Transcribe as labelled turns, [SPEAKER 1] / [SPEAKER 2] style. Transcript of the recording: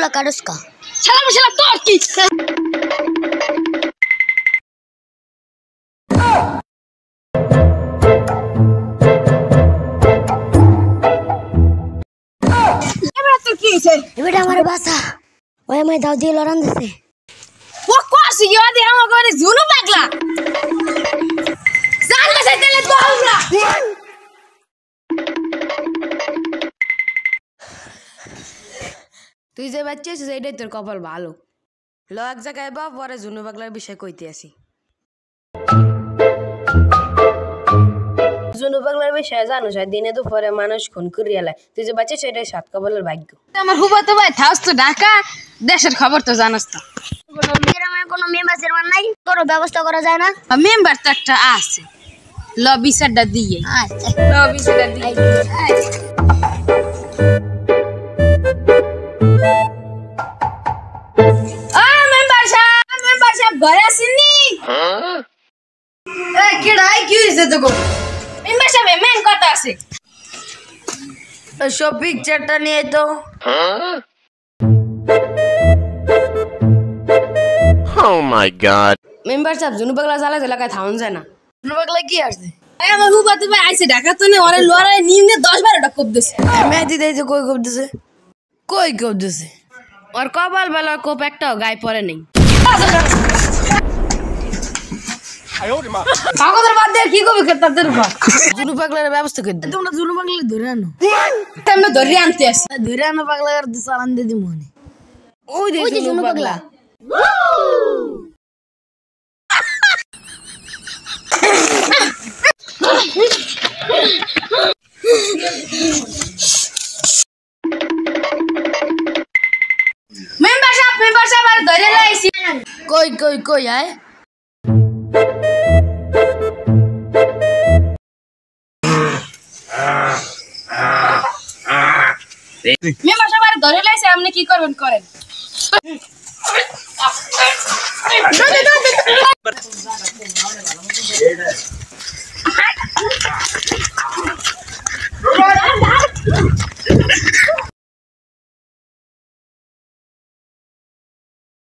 [SPEAKER 1] गुला काट उसका।
[SPEAKER 2] শালা তোর কি এবার তোর কি হইছে
[SPEAKER 1] बेटा हमारे बासा ओए मैं दाऊ दिए लरन देसे
[SPEAKER 2] ও কোসি ইয়া আমার ঘরে জুনু পাগলা জান কাছে তেলে তো আমরা
[SPEAKER 3] তুই যে বাচ্চা আছিস এইটাই তোর কপাল ভালো ল এক জায়গায় বা পরে জুনু পাগলার বিষয় কইতে আসি জুনু পাগলার বিষয়ে জানোস দিনে দুপুরে মানুষ খুন করিয়া লাই তুই যে বাচ্চা সেটাই সাত কপালের ভাগ্য
[SPEAKER 2] আমার হুবাতো ভাই থাস তো ঢাকা দেশের খবর তো জানাস তো
[SPEAKER 1] গ্রামের কোনো মেম্বার চেয়ারম্যান নাই তোর ব্যবস্থা করা যায় না
[SPEAKER 2] মেম্বার তো একটা আছে ল বিচারটা দিয়ে
[SPEAKER 1] আচ্ছা
[SPEAKER 2] ল বিচারটা দিয়ে মেম্বার সাহেব ঘরে আসেননি
[SPEAKER 3] এ কিড়াই কি হইছে তোকে
[SPEAKER 2] মেম্বার সাহেব মেন কথা আছে
[SPEAKER 3] সব পিকচারটা নিয়ে তো
[SPEAKER 4] Oh my god.
[SPEAKER 3] মেম্বার সাহেব জুনু পাগলা চালাতে এলাকায় থাউন যায় না জুনু পাগলা কি আসছে
[SPEAKER 2] আমার হুবাতো ভাই আইছে ঢাকা তো ওরে লড়াই নিম্নে 10-12টা কোপ দিছে
[SPEAKER 3] মেহেদি দিয়েছে কই কোপ দিছে কই কোপ দিছে ওর কপাল বেলা কোপ একটাও গায়ে পড়ে নেই
[SPEAKER 2] কাগজের বাদ দিয়ে কি কবি তাদের উপর
[SPEAKER 3] জুনু পাগলার ব্যবস্থা করে দে
[SPEAKER 1] তোমরা জুলু বাংলা ধরে আনো
[SPEAKER 2] আমরা ধরে আনতে আসি
[SPEAKER 1] ধরে আনো পাগলা আর চালান দিয়ে দিমু মনে
[SPEAKER 3] ওই যে জুনু পাগলা
[SPEAKER 2] মেম্বার সাহেব আর ধরে লাইছি
[SPEAKER 3] কই কই কই আয়
[SPEAKER 2] মেম্বার সাহেব আর ধরে লাইছে আপনি কি করবেন করেন